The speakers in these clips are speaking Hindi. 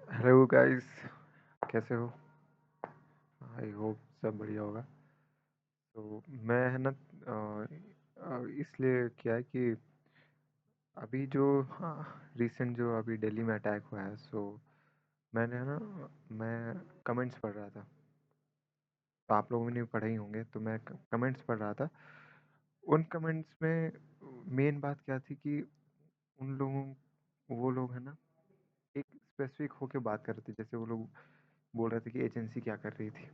हेलो गाइस, कैसे हो? आई होप सब बढ़िया होगा। तो मैं है ना इसलिए क्या है कि अभी जो रिसेंट जो अभी दिल्ली में अटैक हुआ है, सो मैंने है ना मैं कमेंट्स पढ़ रहा था। तो आप लोगों ने भी पढ़े ही होंगे, तो मैं कमेंट्स पढ़ रहा था। उन कमेंट्स में मेन बात क्या थी कि उन लोगों वो लोग है ना एक स्पेसिफिक होके बात कर रहे थे। जैसे वो लोग बोल रहे थे कि एजेंसी क्या कर रही थी,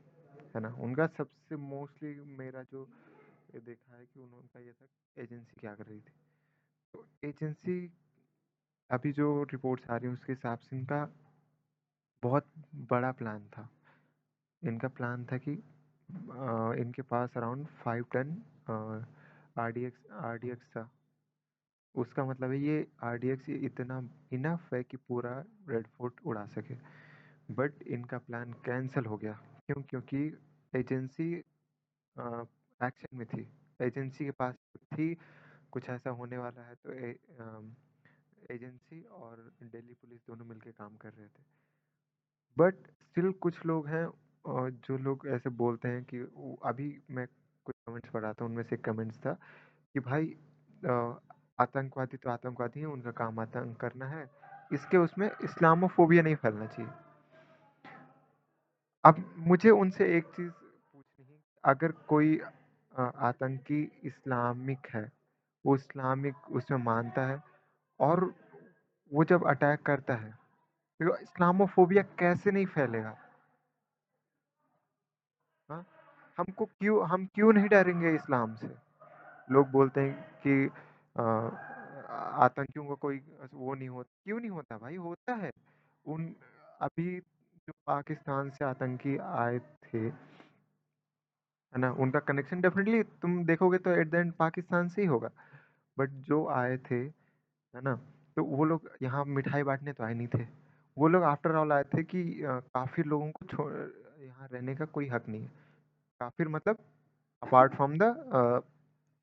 है ना। उनका सबसे मोस्टली मेरा जो ये देखा है कि उनका ये था एजेंसी क्या कर रही थी। तो एजेंसी अभी जो रिपोर्ट्स आ रही हैं उसके हिसाब से इनका बहुत बड़ा प्लान था। इनका प्लान था कि इनके पास around 5 ton R D X था। उसका मतलब है ये आर डी एक्स इतना इनफ है कि पूरा रेड फोर्ट उड़ा सके। बट इनका प्लान कैंसिल हो गया। क्यों? क्योंकि एजेंसी एक्शन में थी। एजेंसी के पास थी कुछ ऐसा होने वाला है, तो एजेंसी और दिल्ली पुलिस दोनों मिलकर काम कर रहे थे। बट स्टिल कुछ लोग हैं जो लोग ऐसे बोलते हैं कि अभी मैं कुछ कमेंट्स पढ़ा था, उनमें से एक कमेंट्स था कि भाई अ, आतंकवादी तो आतंकवादी हैं, उनका काम आतंक करना है। इसके उसमें इस्लामोफोबिया नहीं फैलना चाहिए। अब मुझे उनसे एक चीज़ पूछनी है, अगर कोई आतंकी इस्लामिक है, वो इस्लामिक उसमें मानता है, और वो जब अटैक करता है तो इस्लामोफोबिया कैसे नहीं फैलेगा? हाँ, हम क्यों नहीं डरेंगे इस्लाम से? लोग बोलते हैं कि आतंकियों का कोई वो नहीं होता। क्यों नहीं होता भाई? होता है। उन अभी जो पाकिस्तान से आतंकी आए थे, है ना, उनका कनेक्शन डेफिनेटली तुम देखोगे तो एट द एंड पाकिस्तान से ही होगा। बट जो आए थे, है ना, तो वो लोग यहाँ मिठाई बांटने तो आए नहीं थे। वो लोग आफ्टर ऑल आए थे कि काफिर लोगों को छोड़ यहाँ रहने का कोई हक नहीं है। काफिर मतलब apart from the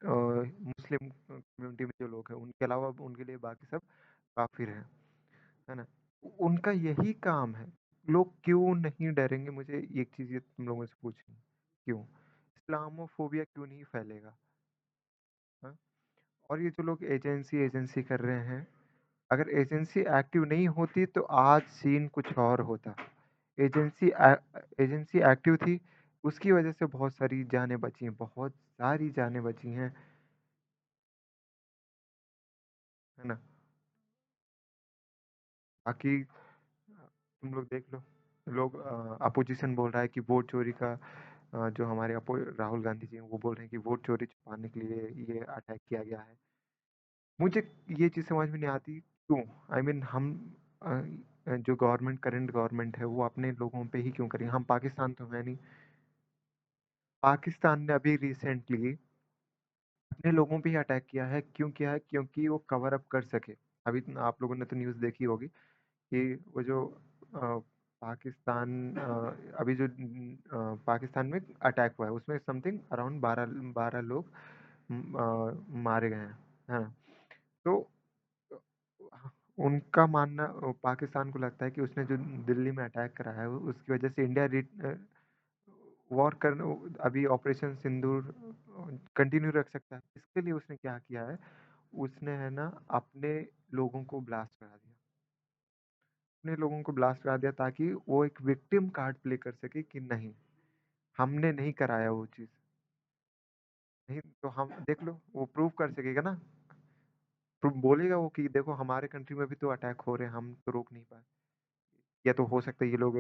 Muslim community में जो लोग हैं, उनके अलावा उनके लिए बाकी सब काफिर हैं, है ना। उनका यही काम है। लोग क्यों नहीं डरेंगे? मुझे एक चीज ये तुम लोगों से पूछनी, क्यों इस्लामोफोबिया क्यों नहीं फैलेगा? हाँ? और ये जो लोग एजेंसी एजेंसी कर रहे हैं, अगर एजेंसी एक्टिव नहीं होती तो आज सीन कुछ और होता। एजेंसी एजेंसी एक्टिव थी, उसकी वजह से बहुत सारी जानें बची हैं, बहुत सारी जानें बची हैं, है ना। बाकी तुम लोग देख लो, लोग अपोजिशन बोल रहा है कि वोट चोरी का जो हमारे राहुल गांधी जी हैं वो बोल रहे हैं कि वोट चोरी छुपाने के लिए ये अटैक किया गया है। मुझे ये चीज़ समझ में नहीं आती क्यों। आई मीन हम जो गवर्नमेंट करंट गवर्नमेंट है वो अपने लोगों पे ही क्यों करें? हम पाकिस्तान तो है नहीं। पाकिस्तान ने अभी रिसेंटली अपने लोगों पे ही अटैक किया है। क्यों किया है? क्योंकि वो कवर अप कर सके। अभी आप लोगों ने तो न्यूज़ देखी होगी कि वो जो अ, पाकिस्तान अभी जो पाकिस्तान में अटैक हुआ है उसमें समथिंग अराउंड 12 लोग मारे गए हैं, है ना। तो उनका मानना पाकिस्तान को लगता है कि उसने जो दिल्ली में अटैक करा है उसकी वजह से इंडिया वॉर कर अभी ऑपरेशन सिंदूर कंटिन्यू रख सकता है। इसके लिए उसने क्या किया है, उसने है ना अपने लोगों को ब्लास्ट करा दिया। अपने लोगों को ब्लास्ट करा दिया ताकि वो एक विक्टिम कार्ड प्ले कर सके कि नहीं, हमने नहीं कराया वो चीज़। नहीं तो हम देख लो वो प्रूव कर सकेगा ना। बोलेगा वो कि देखो हमारे कंट्री में भी तो अटैक हो रहे हैं, हम तो रोक नहीं पाए। या तो हो सकता है ये लोग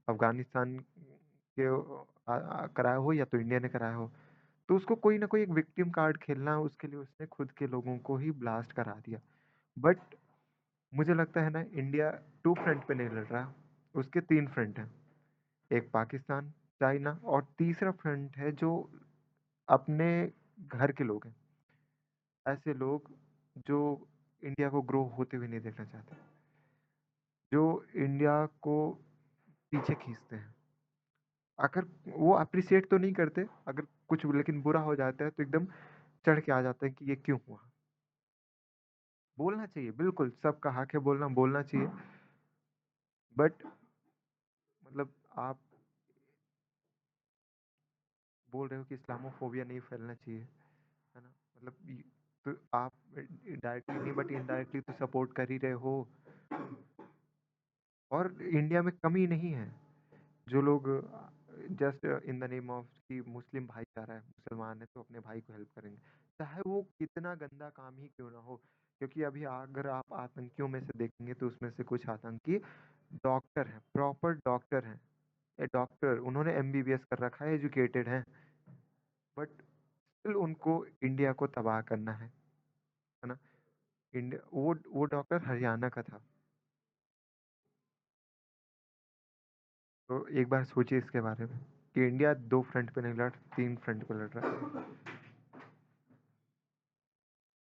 अफगानिस्तान के कराया हो, या तो इंडिया ने कराया हो। तो उसको कोई ना कोई एक विक्टिम कार्ड खेलना है, उसके लिए उसने खुद के लोगों को ही ब्लास्ट करा दिया। बट मुझे लगता है ना, इंडिया टू फ्रंट पे नहीं लड़ रहा, उसके 3 फ्रंट हैं। एक पाकिस्तान, चाइना, और तीसरा फ्रंट है जो अपने घर के लोग हैं। ऐसे लोग जो इंडिया को ग्रो होते हुए नहीं देखना चाहते, जो इंडिया को पीछे खींचते हैं। अगर वो अप्रिशिएट तो नहीं करते, अगर कुछ लेकिन बुरा हो जाता है तो एकदम चढ़ के आ जाते हैं कि ये क्यों हुआ। बोलना चाहिए, बिल्कुल सबका हक है बोलना, बोलना चाहिए। बट मतलब आप बोल रहे हो कि इस्लामोफ़ोबिया नहीं फैलना चाहिए, है ना? मतलब तो आप डायरेक्टली नहीं बट इनडायरेक्टली तो सपोर्ट कर ही रहे हो। और इंडिया में कमी नहीं है, जो लोग just in the name of कि मुस्लिम भाईचारा है, मुसलमान है तो अपने भाई को हेल्प करेंगे, चाहे वो कितना गंदा काम ही क्यों ना हो। क्योंकि अभी अगर आप आतंकियों में से देखेंगे तो उसमें से कुछ आतंकी डॉक्टर हैं, प्रॉपर डॉक्टर हैं, डॉक्टर उन्होंने एमबीबीएस कर रखा है, एजुकेटेड हैं, बट स्टिल उनको इंडिया को तबाह करना है ना? इंडिया वो डॉक्टर हरियाणा का था। तो एक बार सोचिए इसके बारे में कि इंडिया 2 फ्रंट पे नहीं लड़, 3 फ्रंट पे लड़ रहा है।